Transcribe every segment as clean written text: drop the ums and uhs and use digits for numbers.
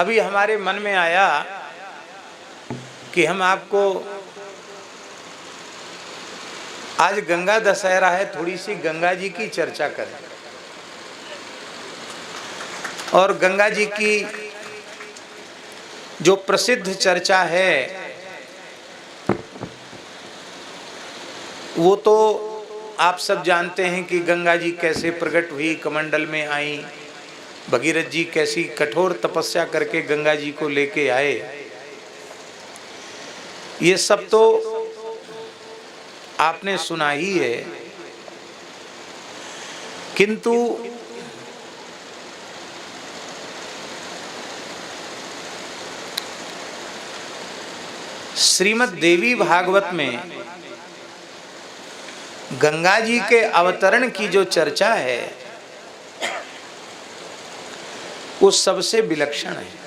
अभी हमारे मन में आया कि हम आपको आज गंगा दशहरा है, थोड़ी सी गंगा जी की चर्चा करें और गंगा जी की जो प्रसिद्ध चर्चा है वो तो आप सब जानते हैं कि गंगा जी कैसे प्रकट हुई, कमंडल में आई, भगीरथ जी कैसी कठोर तपस्या करके गंगा जी को लेके आए। ये सब तो आपने सुना ही है, किंतु श्रीमद् देवी भागवत में गंगा जी के अवतरण की जो चर्चा है वो सबसे विलक्षण है।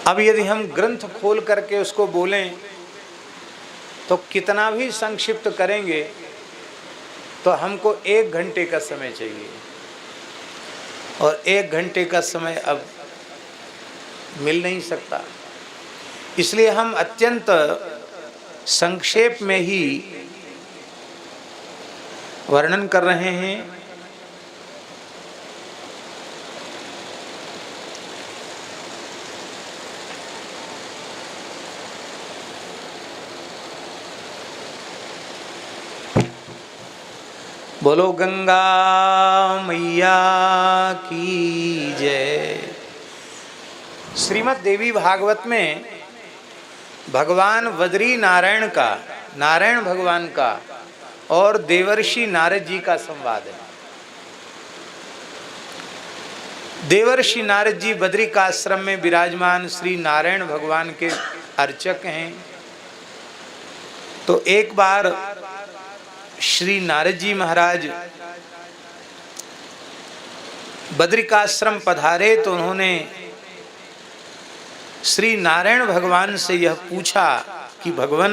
अब यदि हम ग्रंथ खोल करके उसको बोलें तो कितना भी संक्षिप्त करेंगे तो हमको 1 घंटे का समय चाहिए और 1 घंटे का समय अब मिल नहीं सकता। इसलिए हम अत्यंत संक्षेप में ही वर्णन कर रहे हैं। बोलो गंगा मैया की जय। श्रीमद् देवी भागवत में भगवान बद्री नारायण का, नारायण भगवान का और देवर्षि नारद जी का संवाद है। देवर्षि नारद जी बद्री का आश्रम में विराजमान श्री नारायण भगवान के अर्चक हैं। तो एक बार श्री नारद जी महाराज बद्रिकाश्रम पधारे तो उन्होंने श्री नारायण भगवान से यह पूछा कि भगवन,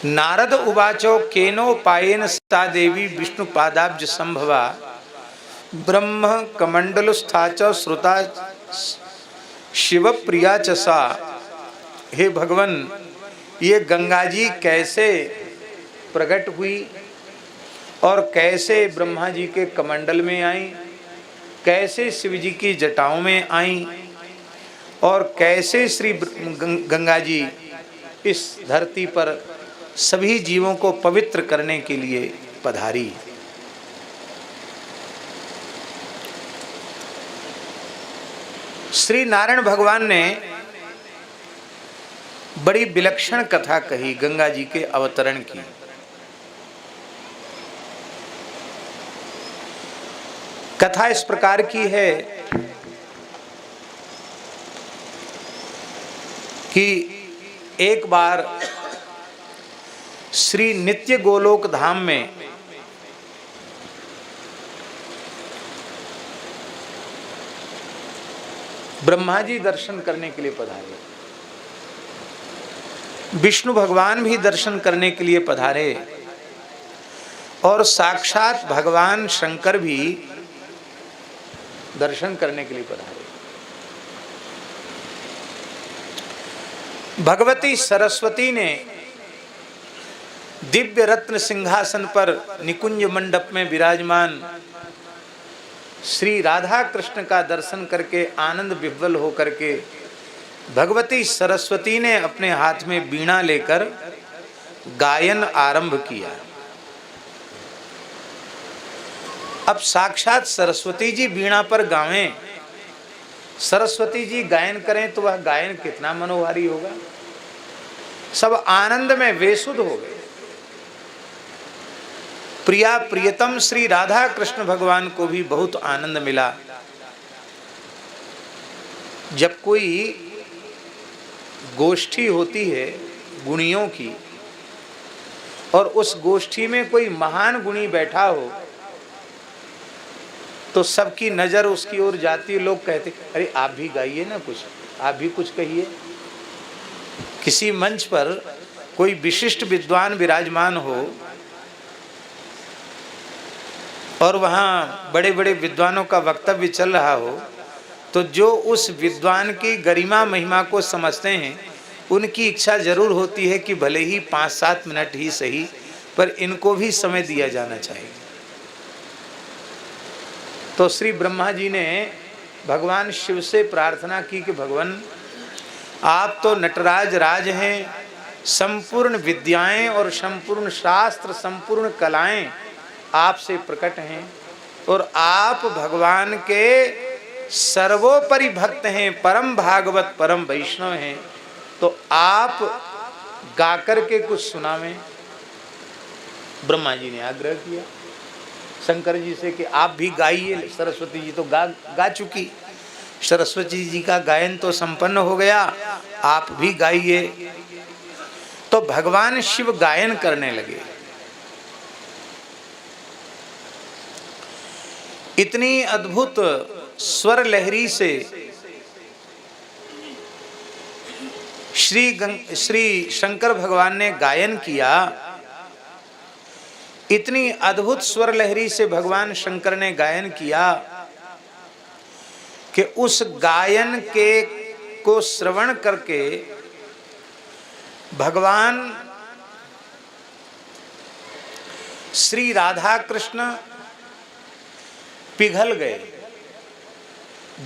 नारद उवाचो केनोपायेन सा देवी विष्णु पादाब्ज संभवा ब्रह्म कमंडलुस्था च श्रुता शिव प्रिया च सा। हे भगवन, ये गंगा जी कैसे प्रकट हुई और कैसे ब्रह्मा जी के कमंडल में आई, कैसे शिव जी की जटाओं में आई और कैसे श्री गंगा जी इस धरती पर सभी जीवों को पवित्र करने के लिए पधारी। श्री नारायण भगवान ने बड़ी विलक्षण कथा कही गंगा जी के अवतरण की। कथा इस प्रकार की है कि एक बार श्री नित्य गोलोक धाम में ब्रह्मा जी दर्शन करने के लिए पधारे, विष्णु भगवान भी दर्शन करने के लिए पधारे और साक्षात भगवान शंकर भी दर्शन करने के लिए पधारे। भगवती सरस्वती ने दिव्य रत्न सिंहासन पर निकुंज मंडप में विराजमान श्री राधा कृष्ण का दर्शन करके आनंद विह्वल होकर के भगवती सरस्वती ने अपने हाथ में वीणा लेकर गायन आरंभ किया। अब साक्षात सरस्वती जी वीणा पर गावें, सरस्वती जी गायन करें तो वह गायन कितना मनोहारी होगा। सब आनंद में वेसुध हो गए। प्रिया प्रियतम श्री राधा कृष्ण भगवान को भी बहुत आनंद मिला। जब कोई गोष्ठी होती है गुणियों की और उस गोष्ठी में कोई महान गुणी बैठा हो तो सबकी नजर उसकी ओर जाती है। लोग कहते अरे आप भी गाइए ना, कुछ आप भी कुछ कहिए। किसी मंच पर कोई विशिष्ट विद्वान विराजमान हो और वहाँ बड़े बड़े विद्वानों का वक्तव्य चल रहा हो, तो जो उस विद्वान की गरिमा महिमा को समझते हैं उनकी इच्छा जरूर होती है कि भले ही 5-7 मिनट ही सही, पर इनको भी समय दिया जाना चाहिए। तो श्री ब्रह्मा जी ने भगवान शिव से प्रार्थना की कि भगवान, आप तो नटराज राज हैं, संपूर्ण विद्याएं और संपूर्ण शास्त्र, संपूर्ण कलाएं आपसे प्रकट हैं, और आप भगवान के सर्वोपरि भक्त हैं, परम भागवत परम वैष्णव हैं, तो आप गा करके कुछ सुनावें। ब्रह्मा जी ने आग्रह किया शंकर जी से कि आप भी गाइए। सरस्वती जी तो गा चुकी, सरस्वती जी का गायन तो संपन्न हो गया, आप भी गाइए। तो भगवान शिव गायन करने लगे। इतनी अद्भुत स्वर लहरी से श्री शंकर भगवान ने गायन किया। इतनी अद्भुत स्वर लहरी से भगवान शंकर ने गायन किया कि उस गायन के को श्रवण करके भगवान श्री राधा कृष्ण पिघल गए,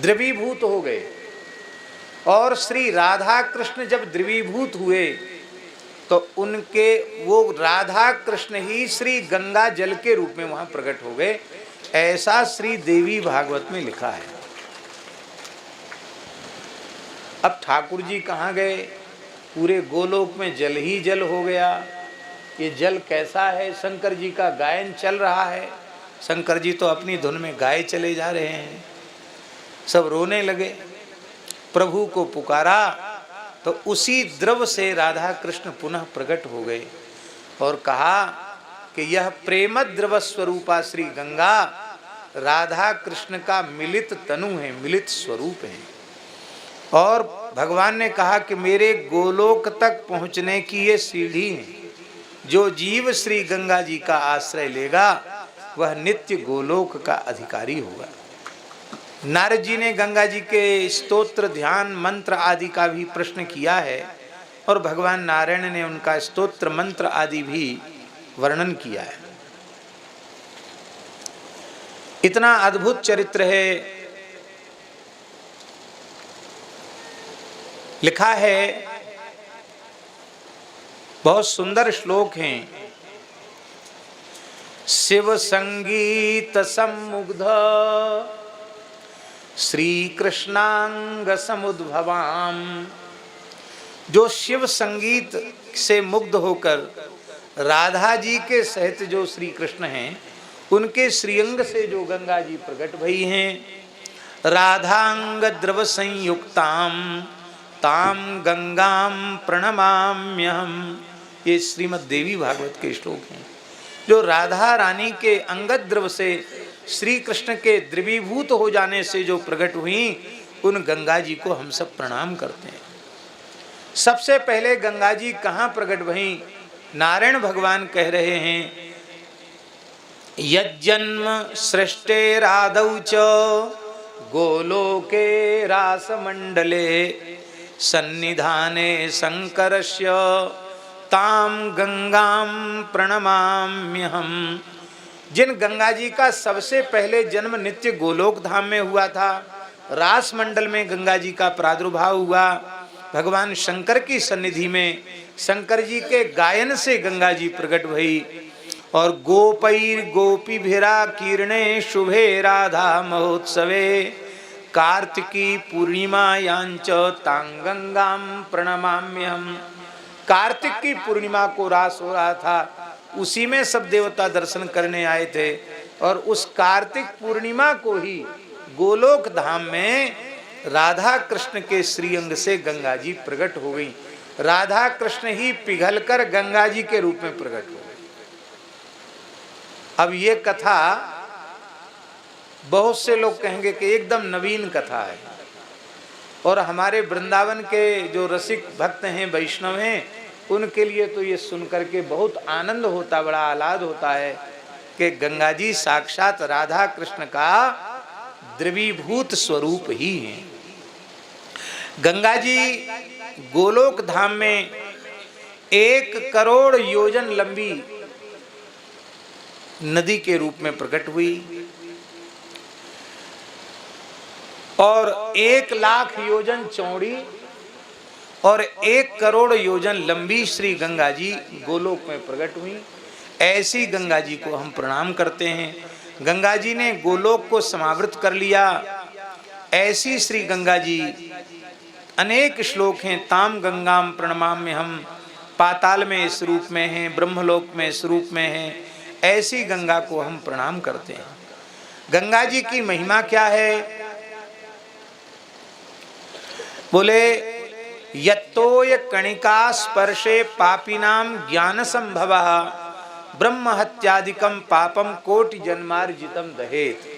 द्रवीभूत हो गए। और श्री राधा कृष्ण जब द्रवीभूत हुए तो उनके वो राधा कृष्ण ही श्री गंगा जल के रूप में वहां प्रकट हो गए। ऐसा श्री देवी भागवत में लिखा है। अब ठाकुर जी कहाँ गए? पूरे गोलोक में जल ही जल हो गया। ये जल कैसा है? शंकर जी का गायन चल रहा है, शंकर जी तो अपनी धुन में गाए चले जा रहे हैं। सब रोने लगे, प्रभु को पुकारा तो उसी द्रव से राधा कृष्ण पुनः प्रकट हो गए और कहा कि यह प्रेम द्रव स्वरूपा श्री गंगा राधा कृष्ण का मिलित तनु है, मिलित स्वरूप है। और भगवान ने कहा कि मेरे गोलोक तक पहुंचने की ये सीढ़ी है। जो जीव श्री गंगा जी का आश्रय लेगा वह नित्य गोलोक का अधिकारी होगा। नारद जी ने गंगा जी के स्तोत्र, ध्यान, मंत्र आदि का भी प्रश्न किया है और भगवान नारायण ने उनका स्तोत्र, मंत्र आदि भी वर्णन किया है। इतना अद्भुत चरित्र है। लिखा है, बहुत सुंदर श्लोक हैं। शिव संगीत सम्मुग्ध श्री कृष्णांग समुद्भवाम। जो शिव संगीत से मुग्ध होकर राधा जी के सहित जो श्री कृष्ण हैं, उनके श्रीअंग से जो गंगा जी प्रकट भई हैं, राधांग द्रव संयुक्ताम ताम गंगाम प्रणमाम्यहम। ये श्रीमद् देवी भागवत के श्लोक हैं। जो राधा रानी के अंगद द्रव से श्री कृष्ण के द्रवीभूत हो जाने से जो प्रकट हुई, उन गंगा जी को हम सब प्रणाम करते हैं। सबसे पहले गंगा जी कहाँ प्रकट भई? नारायण भगवान कह रहे हैं, यज्जन्म सृष्टेरादौ च गोलोके रासमंडले सन्निधाने शंकरस्य ताम गंगाम प्रणमाम्यहम। जिन गंगा जी का सबसे पहले जन्म नित्य गोलोक धाम में हुआ था, रास मंडल में गंगा जी का प्रादुर्भाव हुआ, भगवान शंकर की सन्निधि में शंकर जी के गायन से गंगा जी प्रकट भई। और गोपैर गोपीभिरा कीर्णे शुभे राधा महोत्सवे कार्तिकी पूर्णिमायांच तां गंगाम प्रणमाम्यहम। कार्तिक की पूर्णिमा को रास हो रहा था, उसी में सब देवता दर्शन करने आए थे। और उस कार्तिक पूर्णिमा को ही गोलोक धाम में राधा कृष्ण के श्रीअंग से गंगा जी प्रकट हो गई। राधा कृष्ण ही पिघलकर गंगा जी के रूप में प्रकट हो गए। अब ये कथा बहुत से लोग कहेंगे कि एकदम नवीन कथा है, और हमारे वृंदावन के जो रसिक भक्त हैं, वैष्णव हैं, उनके लिए तो ये सुनकर के बहुत आनंद होता, बड़ा आह्लाद होता है कि गंगा जी साक्षात राधा कृष्ण का द्रवीभूत स्वरूप ही है। गंगा जी गोलोक धाम में 1 करोड़ योजन लंबी नदी के रूप में प्रकट हुई और 1 लाख योजन चौड़ी और 1 करोड़ योजन लंबी श्री गंगा जी गोलोक में प्रकट हुई। ऐसी गंगा जी को हम प्रणाम करते हैं। गंगा जी ने गोलोक को समावृत कर लिया। ऐसी श्री गंगा जी, अनेक श्लोक हैं। ताम गंगाम प्रणमाम में, हम पाताल में इस रूप में हैं, ब्रह्मलोक में इस रूप में हैं। ऐसी गंगा को हम प्रणाम करते हैं। गंगा जी की महिमा क्या है? बोले यत्तोय कणिका स्पर्शे पापिनाम ज्ञान संभवः ब्रह्म हत्यादिकम पापम कोटि जन्मार्जितम दहेत।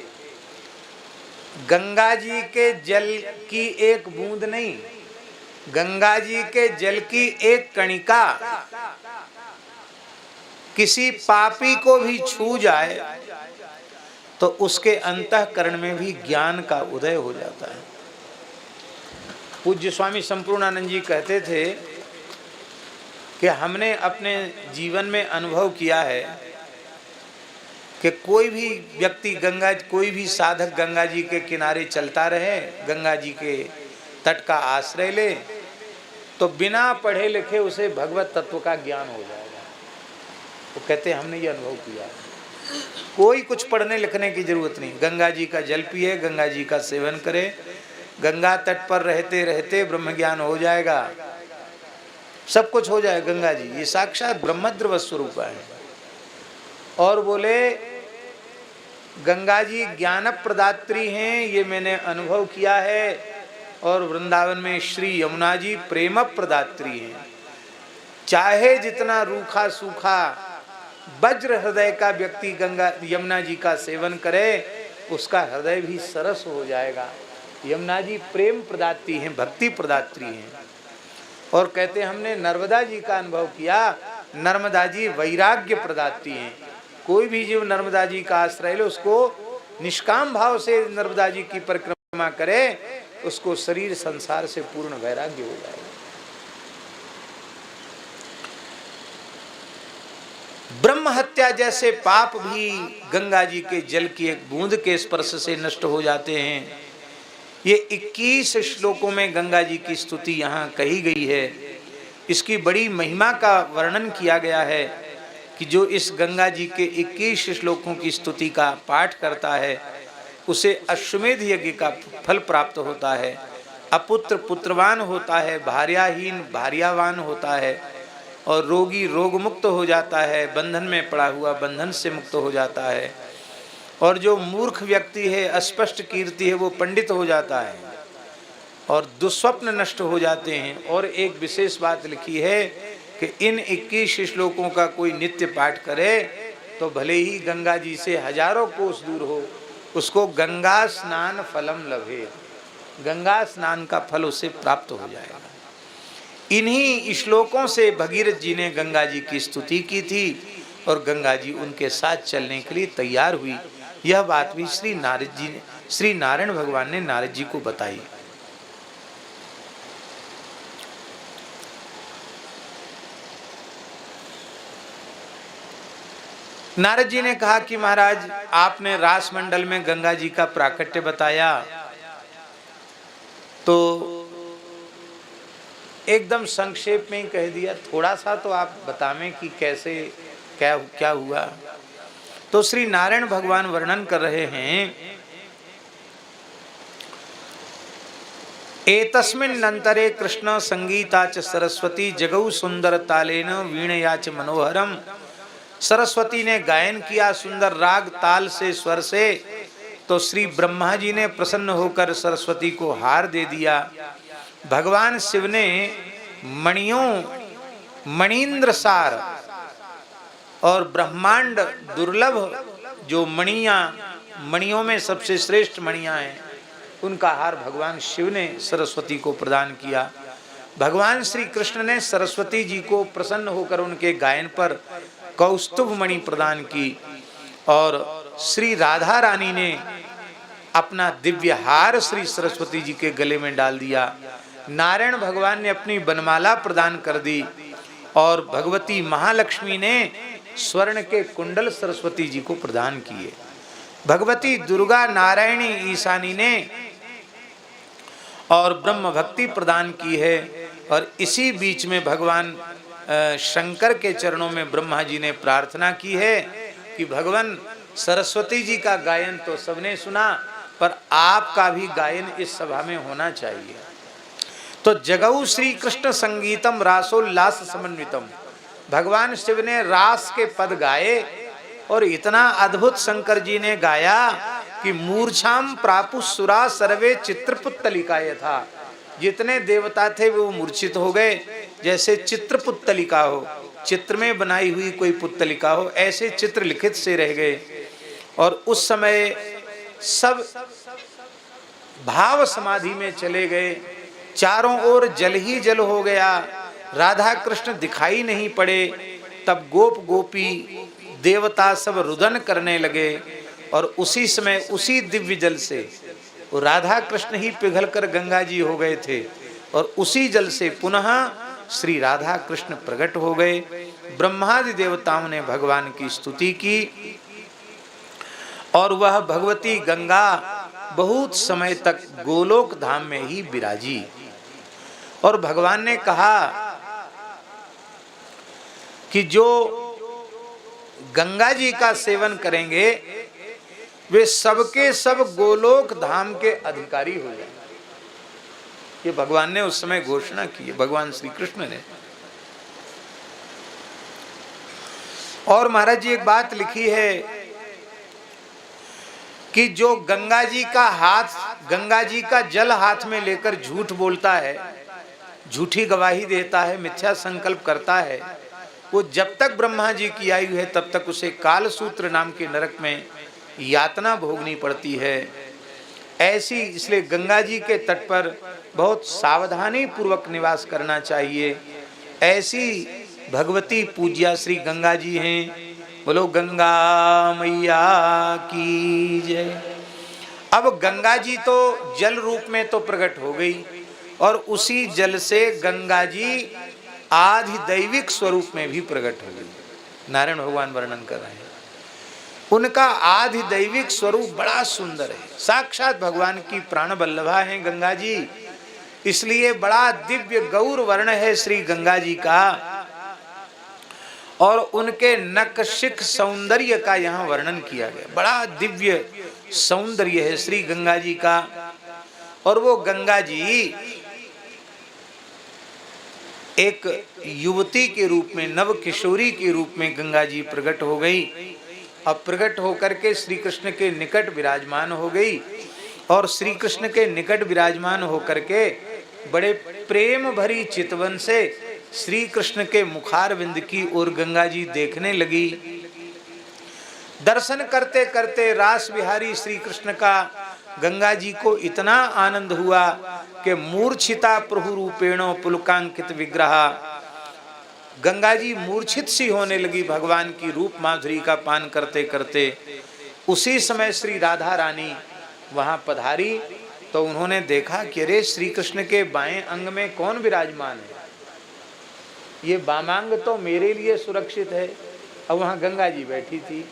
गंगा जी के जल की एक बूंद नहीं, गंगा जी के जल की एक कणिका किसी पापी को भी छू जाए तो उसके अंतःकरण में भी ज्ञान का उदय हो जाता है। पूज्य स्वामी संपूर्णानंद जी कहते थे कि हमने अपने जीवन में अनुभव किया है कि कोई भी व्यक्ति कोई भी साधक गंगा जी के किनारे चलता रहे, गंगा जी के तट का आश्रय ले, तो बिना पढ़े लिखे उसे भगवत तत्व का ज्ञान हो जाएगा। वो कहते हैं हमने ये अनुभव किया है। कोई कुछ पढ़ने लिखने की जरूरत नहीं, गंगा जी का जल पिए, गंगा जी का सेवन करे, गंगा तट पर रहते रहते ब्रह्म ज्ञान हो जाएगा, सब कुछ हो जाएगा। गंगा जी ये साक्षात ब्रह्मद्रव स्वरूप है। और बोले गंगा जी ज्ञान प्रदात्री हैं, ये मैंने अनुभव किया है। और वृंदावन में श्री यमुना जी प्रेम प्रदात्री हैं। चाहे जितना रूखा सूखा वज्र हृदय का व्यक्ति गंगा यमुना जी का सेवन करे, उसका हृदय भी सरस हो जाएगा। यमुना जी प्रेम प्रदात्री हैं, भक्ति प्रदात्री हैं। और कहते हैं हमने नर्मदा जी का अनुभव किया, नर्मदा जी वैराग्य प्रदात्री हैं। कोई भी जीव नर्मदा जी का आश्रय ले, उसको निष्काम भाव से नर्मदा जी की परिक्रमा करे, उसको शरीर संसार से पूर्ण वैराग्य हो जाएगा। ब्रह्म हत्या जैसे पाप भी गंगा जी के जल की एक बूंद के स्पर्श से नष्ट हो जाते हैं। ये 21 श्लोकों में गंगा जी की स्तुति यहाँ कही गई है। इसकी बड़ी महिमा का वर्णन किया गया है कि जो इस गंगा जी के 21 श्लोकों की स्तुति का पाठ करता है उसे अश्वमेध यज्ञ का फल प्राप्त होता है, अपुत्र पुत्रवान होता है, भार्याहीन भार्यावान होता है, और रोगी रोग मुक्त हो जाता है, बंधन में पड़ा हुआ बंधन से मुक्त हो जाता है, और जो मूर्ख व्यक्ति है, अस्पष्ट कीर्ति है, वो पंडित हो जाता है, और दुस्वप्न नष्ट हो जाते हैं। और एक विशेष बात लिखी है कि इन 21 श्लोकों का कोई नित्य पाठ करे तो भले ही गंगा जी से हजारों कोस दूर हो, उसको गंगा स्नान फलम लभे, गंगा स्नान का फल उसे प्राप्त हो जाएगा। इन्हीं श्लोकों से भगीरथ जी ने गंगा जी की स्तुति की थी और गंगा जी उनके साथ चलने के लिए तैयार हुई। यह बात भी श्री नारायण भगवान ने नारद जी को बताई। नारद जी ने कहा कि महाराज आपने रास मंडल में गंगा जी का प्राकट्य बताया, तो एकदम संक्षेप में ही कह दिया, थोड़ा सा तो आप बतावें कि कैसे क्या हुआ। तो श्री नारायण भगवान वर्णन कर रहे हैं, एतस्मिन्नन्तरे कृष्ण संगीता च सरस्वती जगौ सुंदर तालेन वीणया च मनोहरम। सरस्वती ने गायन किया सुंदर राग ताल से, स्वर से। तो श्री ब्रह्मा जी ने प्रसन्न होकर सरस्वती को हार दे दिया। भगवान शिव ने मणींद्र सार और ब्रह्मांड दुर्लभ जो मणियों में सबसे श्रेष्ठ मणियां हैं, उनका हार भगवान शिव ने सरस्वती को प्रदान किया। भगवान श्री कृष्ण ने सरस्वती जी को प्रसन्न होकर उनके गायन पर कौस्तुभ मणि प्रदान की और श्री राधा रानी ने अपना दिव्य हार श्री सरस्वती जी के गले में डाल दिया। नारायण भगवान ने अपनी बनमाला प्रदान कर दी और भगवती महालक्ष्मी ने स्वर्ण के कुंडल सरस्वती जी को प्रदान किए। भगवती दुर्गा नारायणी ईशानी ने और ब्रह्म भक्ति प्रदान की है। और इसी बीच में भगवान शंकर के चरणों में ब्रह्मा जी ने प्रार्थना की है कि भगवान सरस्वती जी का गायन तो सबने सुना, पर आपका भी गायन इस सभा में होना चाहिए। तो जगऊ श्री कृष्ण संगीतम रासोल्लास समन्वितम, भगवान शिव ने रास के पद गाए और इतना अद्भुत शंकर जी ने गाया कि मूर्छाम प्रापुसुरा सर्वे चित्रपुत्तलिका था। जितने देवता थे वो मूर्छित हो गए, जैसे चित्रपुत्तलिका हो, चित्र में बनाई हुई कोई पुत्तलिका हो, ऐसे चित्र लिखित से रह गए। और उस समय सब भाव समाधि में चले गए, चारों ओर जल ही जल हो गया, राधा कृष्ण दिखाई नहीं पड़े। तब गोप गोपी देवता सब रुदन करने लगे और उसी समय उसी दिव्य जल से वो राधा कृष्ण ही पिघलकर गंगा जी हो गए थे और उसी जल से पुनः श्री राधा कृष्ण प्रकट हो गए। ब्रह्मादि देवताओं ने भगवान की स्तुति की और वह भगवती गंगा बहुत समय तक गोलोक धाम में ही विराजी। और भगवान ने कहा कि जो गंगा जी का सेवन करेंगे वे सबके सब गोलोक धाम के अधिकारी हो जाएंगे। ये भगवान ने उस समय घोषणा की है, भगवान श्री कृष्ण ने। और महाराज जी एक बात लिखी है कि जो गंगा जी का हाथ, गंगा जी का जल हाथ में लेकर झूठ बोलता है, झूठी गवाही देता है, मिथ्या संकल्प करता है, वो जब तक ब्रह्मा जी की आयु है तब तक उसे कालसूत्र नाम के नरक में यातना भोगनी पड़ती है। ऐसी इसलिए गंगा जी के तट पर बहुत सावधानी पूर्वक निवास करना चाहिए। ऐसी भगवती पूज्या श्री गंगा जी हैं। बोलो गंगा मैया की जय। अब गंगा जी तो जल रूप में तो प्रकट हो गई और उसी जल से गंगा जी आधि दैविक स्वरूप में भी प्रकट हो गई। नारायण भगवान वर्णन कर रहे हैं, उनका आधि दैविक स्वरूप बड़ा सुंदर है। साक्षात भगवान की प्राण वल्लभा है गंगा जी, इसलिए बड़ा दिव्य गौर वर्ण है श्री गंगा जी का। और उनके नखशिख सौंदर्य का यहाँ वर्णन किया गया, बड़ा दिव्य सौंदर्य है श्री गंगा जी का। और वो गंगा जी एक युवती के रूप में, नव किशोरी के रूप में गंगा जी प्रकट हो गई। अब प्रकट होकर के श्री कृष्ण के निकट विराजमान हो गई और श्री कृष्ण के निकट विराजमान होकर के बड़े प्रेम भरी चितवन से श्री कृष्ण के मुखारविंद की ओर गंगा जी देखने लगी। दर्शन करते करते रास विहारी श्री कृष्ण का गंगा जी को इतना आनंद हुआ कि मूर्छिता प्रभु रूपेणो पुलकांकित विग्रह, गंगा जी मूर्छित सी होने लगी भगवान की रूप माधुरी का पान करते करते। उसी समय श्री राधा रानी वहां पधारी तो उन्होंने देखा कि अरे श्री कृष्ण के बाएं अंग में कौन विराजमान है, ये बामांग तो मेरे लिए सुरक्षित है। अब वहां गंगा जी बैठी थी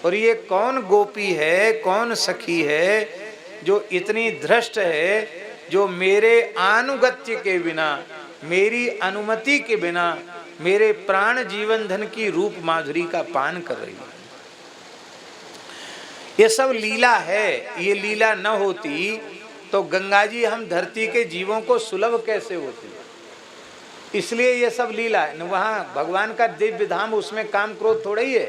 और ये कौन गोपी है, कौन सखी है जो इतनी धृष्ट है, जो मेरे अनुगत्य के बिना, मेरी अनुमति के बिना मेरे प्राण जीवन धन की रूप माधुरी का पान कर रही है। ये सब लीला है। ये लीला न होती तो गंगा जी हम धरती के जीवों को सुलभ कैसे होती, इसलिए ये सब लीला है। वहाँ भगवान का दिव्य धाम, उसमें काम क्रोध थोड़ा ही है,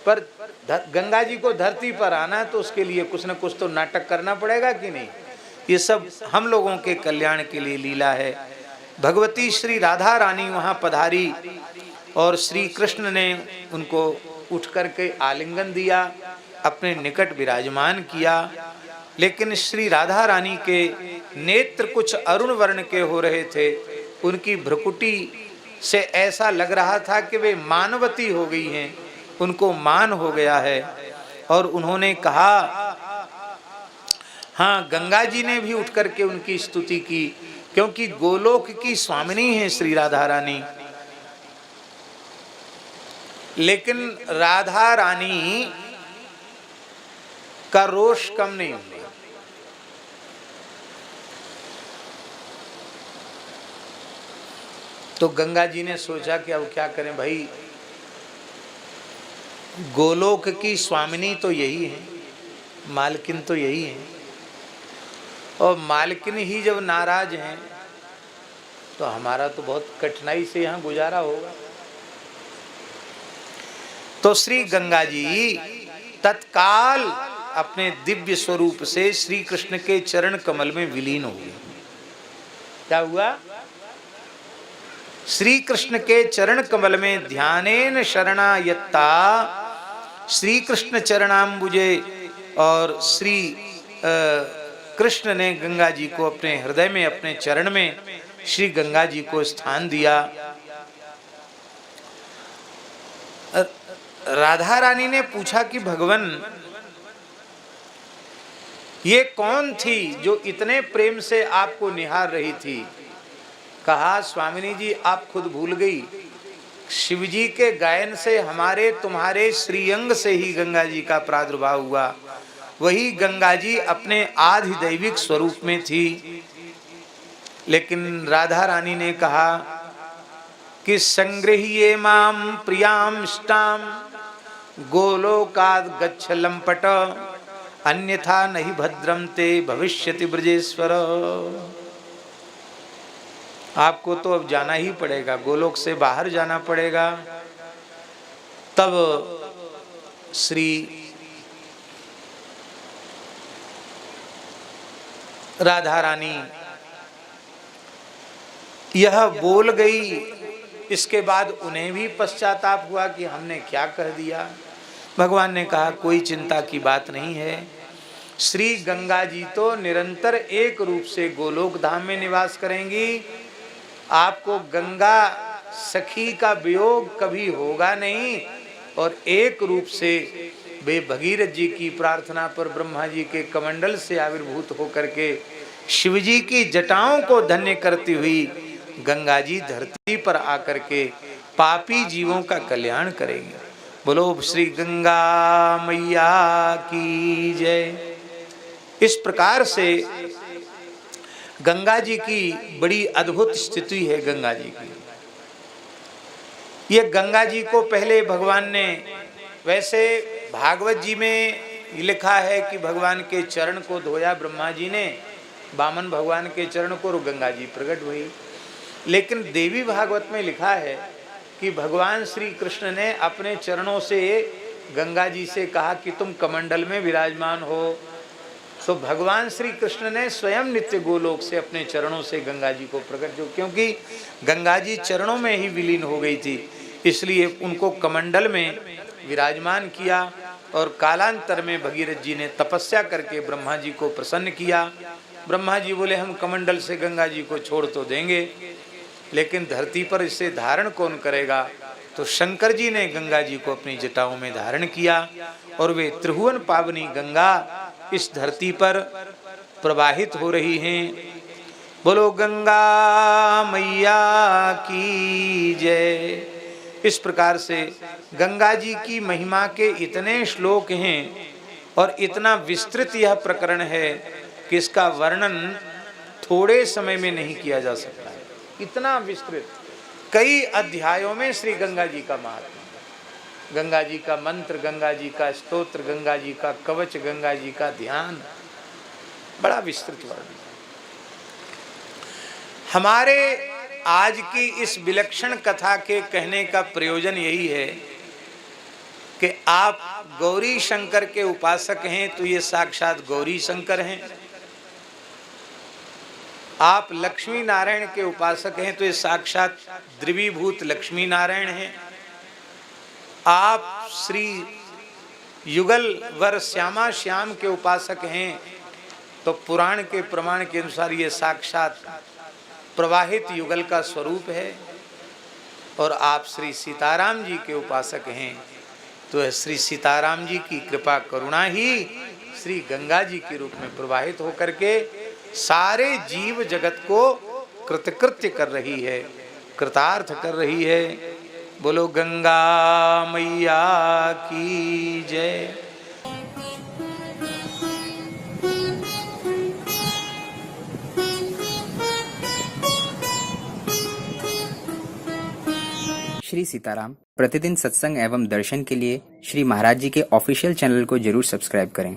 पर गंगा जी को धरती पर आना तो उसके लिए कुछ न कुछ तो नाटक करना पड़ेगा कि नहीं। ये सब हम लोगों के कल्याण के लिए लीला है। भगवती श्री राधा रानी वहाँ पधारी और श्री कृष्ण ने उनको उठ करके आलिंगन दिया, अपने निकट विराजमान किया लेकिन श्री राधा रानी के नेत्र कुछ अरुण वर्ण के हो रहे थे। उनकी भ्रुकुटी से ऐसा लग रहा था कि वे मानवती हो गई हैं, उनको मान हो गया है। और उन्होंने कहा, हाँ, गंगा जी ने भी उठ करके उनकी स्तुति की, क्योंकि गोलोक की स्वामिनी है श्री राधा रानी। लेकिन राधा रानी का रोष कम नहीं हुआ। तो गंगा जी ने सोचा कि अब क्या करें भाई, गोलोक की स्वामिनी तो यही है, मालकिन तो यही है, और मालकिन ही जब नाराज हैं तो हमारा तो बहुत कठिनाई से यहाँ गुजारा होगा। तो श्री गंगा जी तत्काल अपने दिव्य स्वरूप से श्री कृष्ण के चरण कमल में विलीन हो गए। क्या हुआ? श्री कृष्ण के चरण कमल में ध्यानेन शरणायत्ता, श्री कृष्ण चरणाम्बुजे, और श्री कृष्ण ने गंगा जी को अपने हृदय में, अपने चरण में श्री गंगा जी को स्थान दिया। राधा रानी ने पूछा कि भगवान, ये कौन थी जो इतने प्रेम से आपको निहार रही थी? कहा, स्वामिनी जी आप खुद भूल गई, शिवजी के गायन से हमारे तुम्हारे श्रीअंग से ही गंगा जी का प्रादुर्भाव हुआ। वही गंगा जी अपने आधिदैविक स्वरूप में थी। लेकिन राधा रानी ने कहा कि संग्रह्ये माम प्रियाम इष्टाम गोलोकाद गच्छ लंपट, अन्यथा नहीं भद्रम ते भविष्यति ब्रजेश्वर। आपको तो अब जाना ही पड़ेगा, गोलोक से बाहर जाना पड़ेगा। तब श्री राधा रानी यह बोल गई। इसके बाद उन्हें भी पश्चाताप हुआ कि हमने क्या कह दिया। भगवान ने कहा, कोई चिंता की बात नहीं है, श्री गंगा जी तो निरंतर एक रूप से गोलोक धाम में निवास करेंगी। आपको गंगा सखी का वियोग कभी होगा नहीं, और एक रूप से वे भगीरथ जी की प्रार्थना पर ब्रह्मा जी के कमंडल से आविर्भूत होकर के शिवजी की जटाओं को धन्य करती हुई गंगा जी धरती पर आकर के पापी जीवों का कल्याण करेंगे। बोलो श्री गंगा मैया की जय। इस प्रकार से गंगा जी की बड़ी अद्भुत स्थिति है। गंगा जी की, ये गंगा जी को पहले भगवान ने, वैसे भागवत जी में लिखा है कि भगवान के चरण को धोया ब्रह्मा जी ने, वामन भगवान के चरण को, और गंगा जी प्रकट हुई। लेकिन देवी भागवत में लिखा है कि भगवान श्री कृष्ण ने अपने चरणों से गंगा जी से कहा कि तुम कमंडल में विराजमान हो। तो भगवान श्री कृष्ण ने स्वयं नित्य गोलोक से अपने चरणों से गंगा जी को प्रकट, जो क्योंकि गंगा जी चरणों में ही विलीन हो गई थी, इसलिए उनको कमंडल में विराजमान किया। और कालांतर में भगीरथ जी ने तपस्या करके ब्रह्मा जी को प्रसन्न किया। ब्रह्मा जी बोले, हम कमंडल से गंगा जी को छोड़ तो देंगे, लेकिन धरती पर इसे धारण कौन करेगा? तो शंकर जी ने गंगा जी को अपनी जटाओं में धारण किया, और वे त्रिभुवन पावनी गंगा इस धरती पर प्रवाहित हो रही हैं। बोलो गंगा मैया की जय। इस प्रकार से गंगा जी की महिमा के इतने श्लोक हैं और इतना विस्तृत यह प्रकरण है कि इसका वर्णन थोड़े समय में नहीं किया जा सकता है। इतना विस्तृत, कई अध्यायों में श्री गंगा जी का महात्मा, गंगा जी का मंत्र, गंगा जी का स्तोत्र, गंगा जी का कवच, गंगा जी का ध्यान, बड़ा विस्तृत वर्णन। हमारे आज की इस विलक्षण कथा के कहने का प्रयोजन यही है कि आप गौरी शंकर के उपासक हैं तो ये साक्षात गौरी शंकर हैं। आप लक्ष्मी नारायण के उपासक हैं तो ये साक्षात द्रवीभूत लक्ष्मी नारायण हैं। आप श्री युगल वर श्यामा श्याम के उपासक हैं तो पुराण के प्रमाण के अनुसार ये साक्षात प्रवाहित युगल का स्वरूप है। और आप श्री सीताराम जी के उपासक हैं, तो श्री सीताराम जी की कृपा करुणा ही श्री गंगा जी के रूप में प्रवाहित होकर के सारे जीव जगत को कृतकृत्य कर रही है, कृतार्थ कर रही है। बोलो गंगा मैया की जय। श्री सीताराम प्रतिदिन सत्संग एवं दर्शन के लिए श्री महाराज जी के ऑफिशियल चैनल को जरूर सब्सक्राइब करें।